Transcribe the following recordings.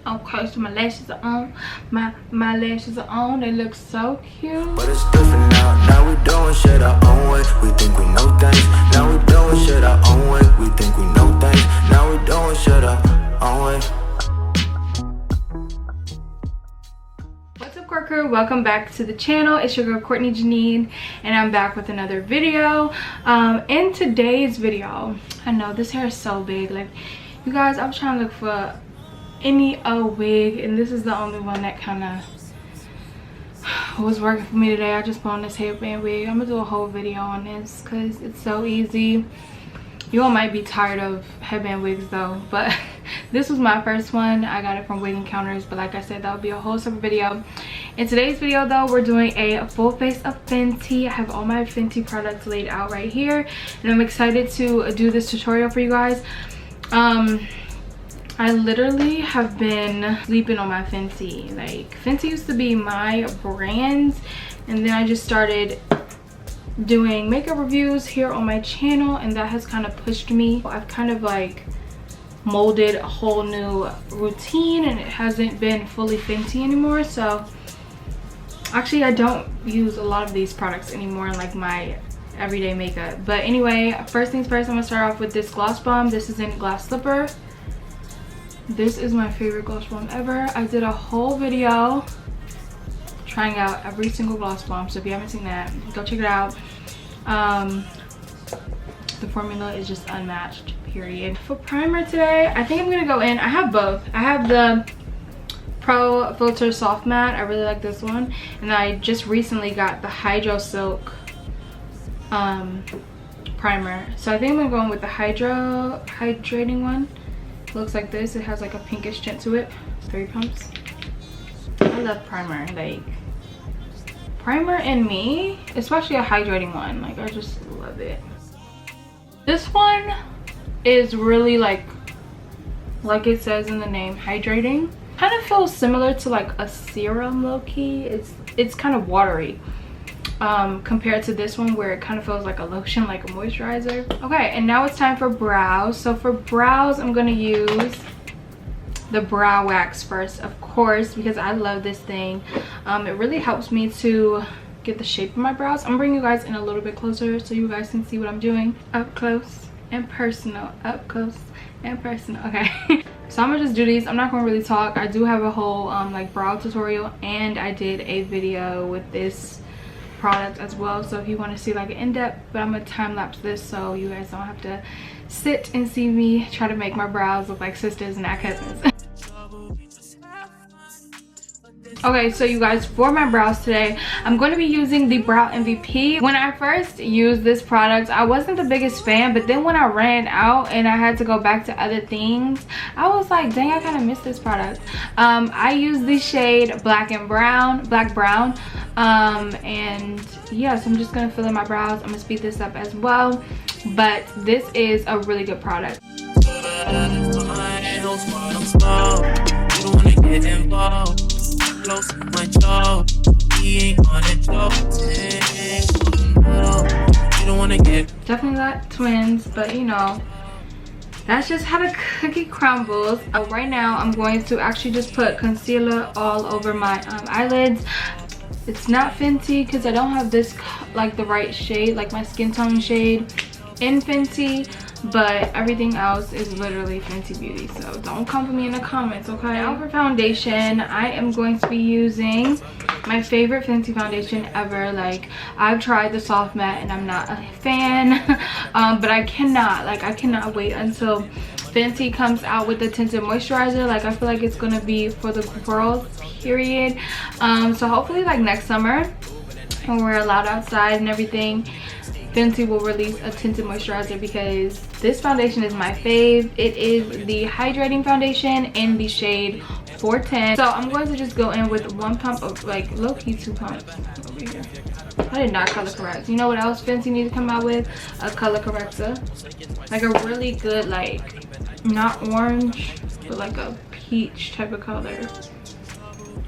Okay, so my lashes are on. My lashes are on. They look so cute. But it's different now. Now we doing shit our own way. We think we know things. Now we doing shit our own way. We think we know things. Now we doing shit our own way. What's up, Court Crew? Welcome back to the channel. It's your girl Courtney Janine, and I'm back with another video. In today's video, I know this hair is so big. Like, you guys, I was trying to look for any wig, and this is the only one that kind of was working for me today. I just bought this hairband wig. I'm gonna do a whole video on this because it's so easy. You all might be tired of headband wigs though, but this was my first one. I got it from Wig Encounters, but like I said, that would be a whole separate video. In today's video though, we're doing a full face of Fenty. I have all my Fenty products laid out right here, and I'm excited to do this tutorial for you guys. I literally have been sleeping on my Fenty. Like, Fenty used to be my brand, and then I just started doing makeup reviews here on my channel, and that has kind of pushed me. I've kind of like molded a whole new routine, and it hasn't been fully Fenty anymore. So actually, I don't use a lot of these products anymore in like my everyday makeup. But anyway, first things first, I'm gonna start off with this gloss bomb. This is in Glass Slipper. This is my favorite gloss bomb ever. I did a whole video trying out every single gloss bomb, so if you haven't seen that, go check it out. The formula is just unmatched, period. For primer today, I think I'm gonna go in, I have both. I have the Pro Filter Soft Matte. I really like this one, and I just recently got the Hydro Silk primer, so I think I'm gonna go in with the hydrating one. Looks like this. It has like a pinkish tint to it. 3 pumps. I love primer. Like, primer and me, especially a hydrating one, like, I just love it. This one is really like it says in the name, hydrating. Kind of feels similar to like a serum, low-key. It's kind of watery compared to this one, where it kind of feels like a lotion, like a moisturizer. Okay, and now it's time for brows. So for brows, I'm gonna use the brow wax first, of course, because I love this thing. It really helps me to get the shape of my brows. I'm gonna bring you guys in a little bit closer so you guys can see what I'm doing up close and personal. Up close and personal. Okay. So I'm gonna just do these. I'm not gonna really talk. I do have a whole like brow tutorial, and I did a video with this product as well, so if you want to see like an in-depth, but I'm gonna time-lapse this so you guys don't have to sit and see me try to make my brows look like sisters and not cousins. Okay, so you guys, for my brows today, I'm going to be using the Brow MVP. When I first used this product, I wasn't the biggest fan, but then when I ran out and I had to go back to other things, I was like, dang, I kind of missed this product. I use the shade Black Brown, and yeah, so I'm just going to fill in my brows. I'm going to speed this up as well, but this is a really good product. Definitely got twins, but you know, that's just how the cookie crumbles. Right now I'm going to actually just put concealer all over my eyelids. It's not Fenty because I don't have this like the right shade, like my skin tone shade in Fenty, but everything else is literally Fenty Beauty, so don't come for me in the comments, okay? Now for foundation, I am going to be using my favorite Fenty foundation ever. Like, I've tried the soft matte and I'm not a fan, but I cannot wait until Fenty comes out with the tinted moisturizer. Like, I feel like it's gonna be for the girls, period. So hopefully like next summer when we're allowed outside and everything, Fenty will release a tinted moisturizer, because this foundation is my fave. It is the hydrating foundation in the shade 410. So I'm going to just go in with 1 pump of, like, low-key 2 pumps over here. I did not color correct. You know what else Fenty needs to come out with? A color corrector. Like a really good, like, not orange, but like a peach type of color.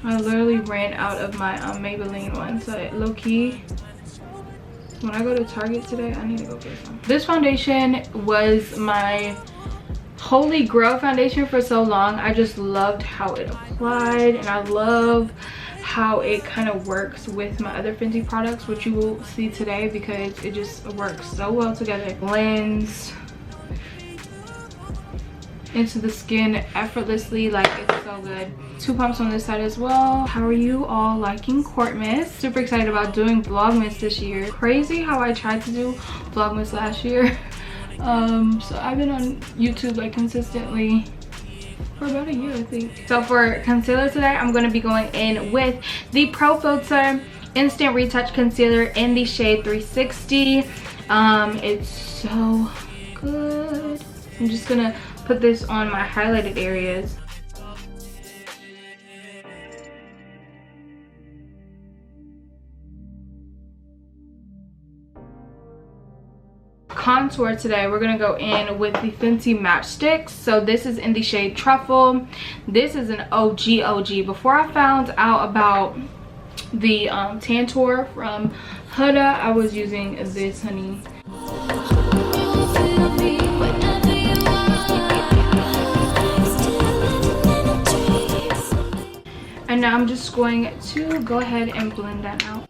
I literally ran out of my Maybelline one, so low-key, when I go to Target today, I need to go get some. This foundation was my Holy Grail foundation for so long. I just loved how it applied, and I love how it kind of works with my other Fenty products, which you will see today because it just works so well together. Blends into the skin effortlessly, like it's so good. 2 pumps on this side as well. How are you all liking Courtmas? Super excited about doing Vlogmas this year. Crazy how I tried to do Vlogmas last year. So I've been on YouTube like consistently for about a year, I think. So for concealer today, I'm going to be going in with the Pro Filter Instant Retouch Concealer in the shade 360. It's so good. I'm just gonna put this on my highlighted areas. Contour today, we're gonna go in with the Fenty matchsticks. So this is in the shade Truffle. This is an OG. Before I found out about the Tantour from Huda, I was using this, honey. And now I'm just going to go ahead and blend that out.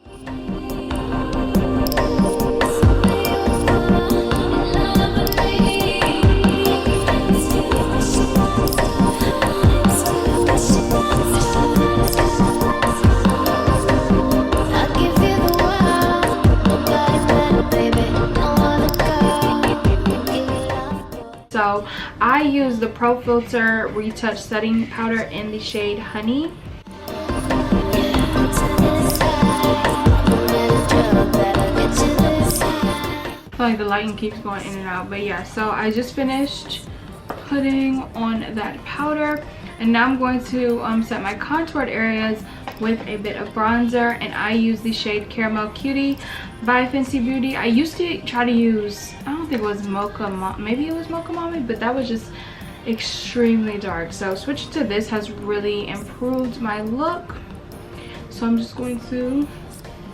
So I use the Pro Filter Retouch Setting Powder in the shade Honey. I feel like the lighting keeps going in and out, but yeah, so I just finished putting on that powder, and now I'm going to set my contoured areas with a bit of bronzer, and I use the shade Caramel Cutie by Fenty Beauty. I used to try to use, I don't think it was Mocha, maybe it was Mocha Mommy, but that was just extremely dark. So switching to this has really improved my look. So I'm just going to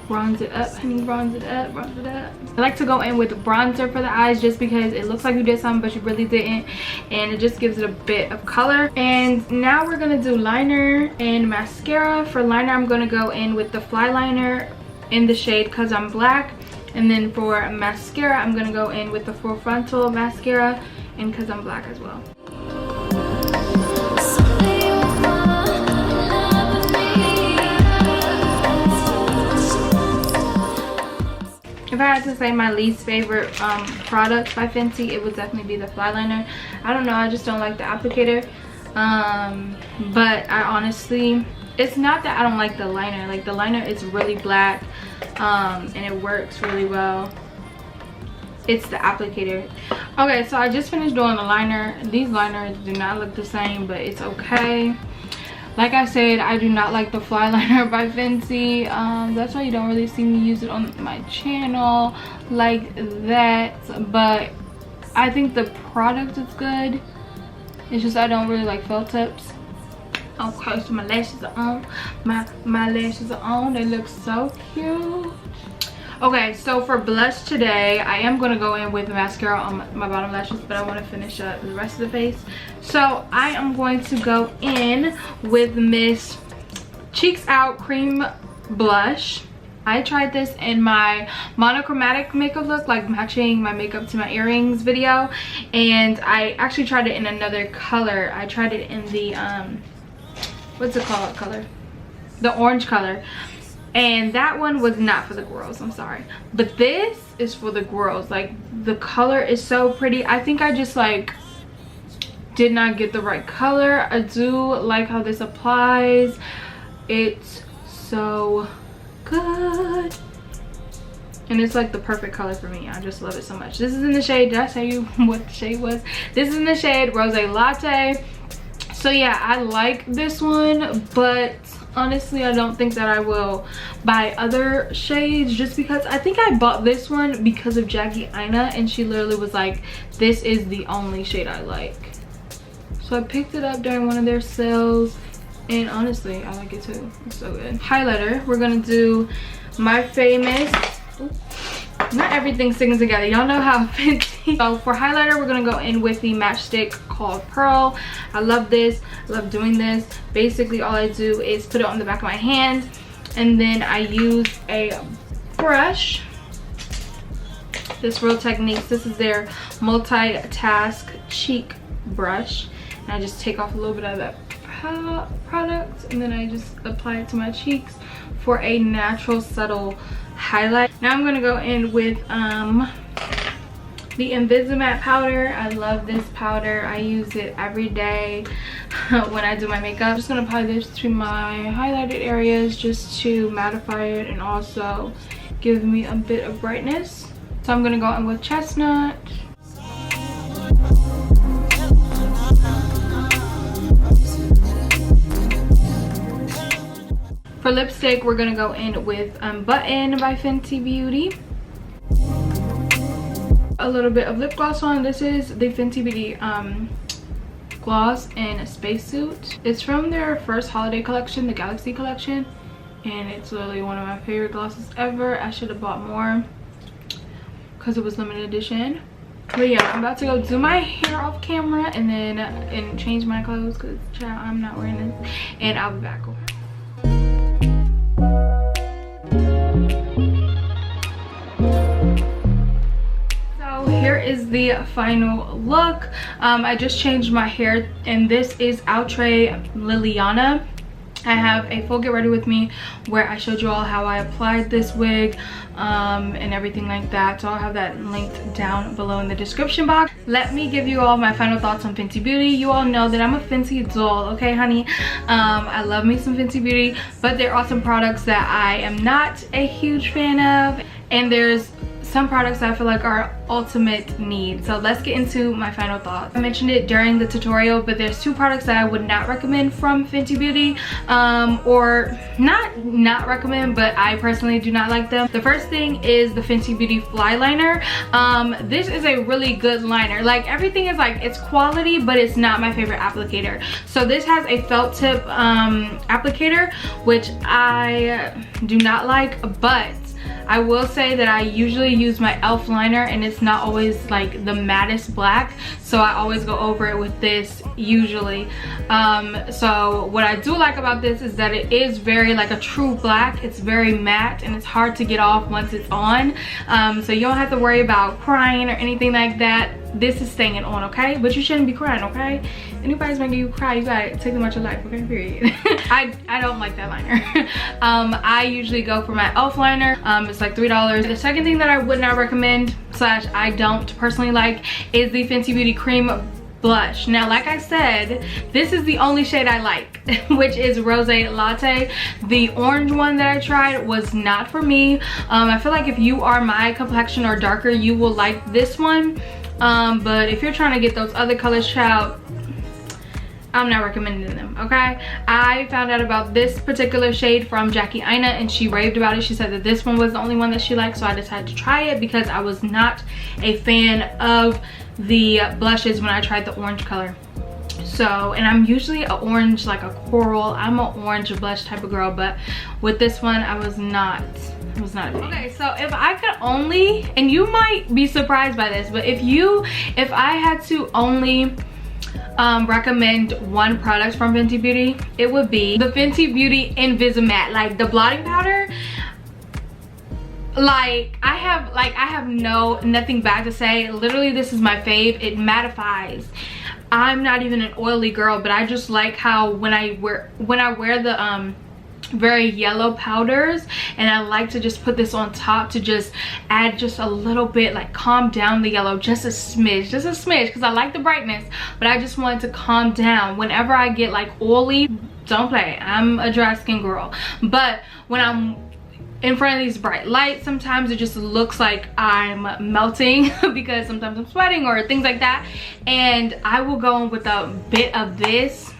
bronze it up, honey, bronze it up, bronze it up. I like to go in with bronzer for the eyes just because it looks like you did something but you really didn't, and it just gives it a bit of color. And now we're gonna do liner and mascara. For liner, I'm gonna go in with the Fly Liner in the shade Cause I'm Black, and then for mascara, I'm gonna go in with the Full Frontal mascara in Cause I'm Black as well. If I had to say my least favorite product by Fenty, it would definitely be the Fly Liner. I don't know, I just don't like the applicator. But I honestly, it's not that I don't like the liner. Like, the liner is really black and it works really well. It's the applicator. Okay, so I just finished doing the liner. These liners do not look the same, but it's okay. Like I said, I do not like the Fly Liner by Fenty. That's why you don't really see me use it on my channel like that. But I think the product is good. It's just I don't really like felt tips. Okay, so my lashes are on. My lashes are on. They look so cute. Okay, so for blush today, I am going to go in with mascara on my bottom lashes, but I want to finish up the rest of the face. So I am going to go in with Miss Cheeks Out Cream Blush. I tried this in my monochromatic makeup look, like matching my makeup to my earrings video, and I actually tried it in another color. I tried it in the what's it called color? The orange color. And that one was not for the girls, I'm sorry. But this is for the girls. Like, the color is so pretty. I think I just like did not get the right color. I do like how this applies. It's so good. And it's like the perfect color for me. I just love it so much. This is in the shade, did I tell you what the shade was? This is in the shade Rose Latte. So yeah, I like this one, but honestly, I don't think that I will buy other shades, just because I think I bought this one because of Jackie Aina, and she literally was like, this is the only shade I like. So I picked it up during one of their sales, and honestly, I like it too. It's so good. Highlighter, we're gonna do my famous not everything sticking together. Y'all know how Fenty. So for highlighter, we're gonna go in with the matchstick called Pearl. I love this. I love doing this. Basically, all I do is put it on the back of my hand, and then I use a brush. This Real Techniques. This is their multitask cheek brush, and I just take off a little bit of that product, and then I just apply it to my cheeks for a natural, subtle highlight. Now I'm gonna go in with the Invisimatte powder. I love this powder. I use it every day when I do my makeup. I'm just gonna apply this to my highlighted areas just to mattify it and also give me a bit of brightness. So I'm gonna go in with Chestnut. For lipstick, we're gonna go in with Button by Fenty Beauty. A little bit of lip gloss on. This is the Fenty Beauty gloss in a spacesuit. It's from their first holiday collection, the Galaxy collection, and it's literally one of my favorite glosses ever. I should have bought more because it was limited edition. But yeah, I'm about to go do my hair off camera and then change my clothes because child, I'm not wearing this, and I'll be back. Here is the final look. I just changed my hair, and this is Outre Liliana. I have a full get ready with me where I showed you all how I applied this wig and everything like that, so I'll have that linked down below in the description box. Let me give you all my final thoughts on Fenty Beauty. You all know that I'm a Fenty doll, okay honey? I love me some Fenty Beauty, but there are some products that I am not a huge fan of, and there's some products that I feel like are ultimate need. So let's get into my final thoughts. I mentioned it during the tutorial, but there's two products that I would not recommend from Fenty Beauty, or not recommend, but I personally do not like them. The first thing is the Fenty Beauty Fly Liner. This is a really good liner. Like, everything is like, it's quality, but it's not my favorite applicator. So this has a felt tip applicator, which I do not like, but I will say that I usually use my e.l.f. liner, and it's not always like the mattest black, so I always go over it with this usually. So what I do like about this is that it is very like a true black. It's very matte, and it's hard to get off once it's on, so you don't have to worry about crying or anything like that. This is staying on, okay? But you shouldn't be crying, okay? Anybody's making you cry, you gotta take them out your life, okay? Period. I don't like that liner. I usually go for my e.l.f. liner. It's like $3. The second thing that I would not recommend / I don't personally like is the Fenty Beauty Cream blush. Now, like I said, this is the only shade I like, which is Rose Latte. The orange one that I tried was not for me. I feel like if you are my complexion or darker, you will like this one. But if you're trying to get those other colors, child, I'm not recommending them, okay? I found out about this particular shade from Jackie Aina, and she raved about it. She said that this one was the only one that she liked, so I decided to try it because I was not a fan of the blushes when I tried the orange color. So, and I'm usually a orange, like a coral, I'm an orange blush type of girl, but with this one I was not a fan. Okay, so if I could only, and you might be surprised by this, but if I had to only recommend one product from Fenty Beauty, it would be the Fenty Beauty Invisimatte, like the blotting powder. Like I have nothing bad to say. Literally, this is my fave. It mattifies. I'm not even an oily girl, but I just like how when I wear the very yellow powders, and I like to just put this on top to just add just a little bit, like calm down the yellow just a smidge, because I like the brightness, but I just wanted to calm down. Whenever I get like oily, don't play, I'm a dry skin girl, but when I'm in front of these bright lights, sometimes it just looks like I'm melting because sometimes I'm sweating or things like that, and I will go in with a bit of this.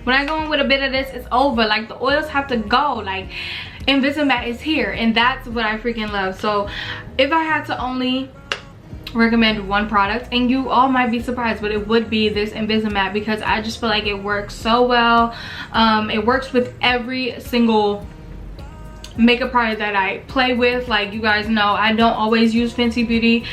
When I go in with a bit of this, it's over. Like, the oils have to go. Like, Invisimatte is here, and that's what I freaking love. So if I had to only recommend one product, and you all might be surprised, but it would be this Invisimatte, because I just feel like it works so well. It works with every single makeup product that I play with. Like, you guys know I don't always use Fenty Beauty.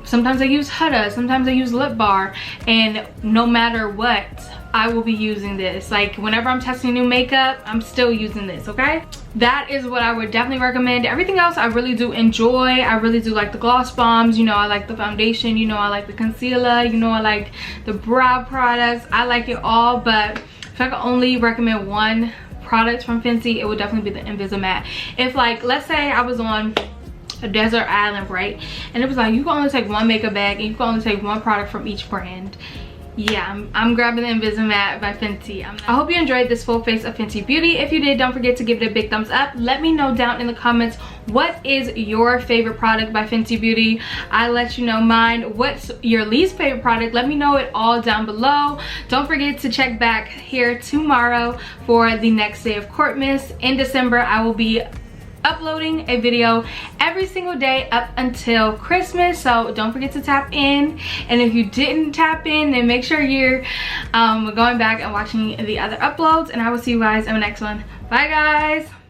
Sometimes I use Huda, sometimes I use Lip Bar, and no matter what, I will be using this. Like, whenever I'm testing new makeup, I'm still using this, okay? That is what I would definitely recommend. Everything else I really do enjoy. I really do like the gloss bombs, you know, I like the foundation, you know, I like the concealer, you know, I like the brow products. I like it all, but if I could only recommend one product from Fenty, it would definitely be the Invisimatte. If, like, let's say I was on a desert island, right, and it was like you can only take one makeup bag and you can only take one product from each brand, yeah, I'm grabbing the Invisimatte by Fenty. I hope you enjoyed this full face of Fenty Beauty. If you did, don't forget to give it a big thumbs up. Let me know down in the comments, what is your favorite product by Fenty Beauty? I'll let you know mine. What's your least favorite product? Let me know it all down below. Don't forget to check back here tomorrow for the next day of Courtmas. In December, I will be uploading a video every single day up until Christmas, so don't forget to tap in. And if you didn't tap in, then make sure you're going back and watching the other uploads, and I will see you guys in the next one. Bye guys.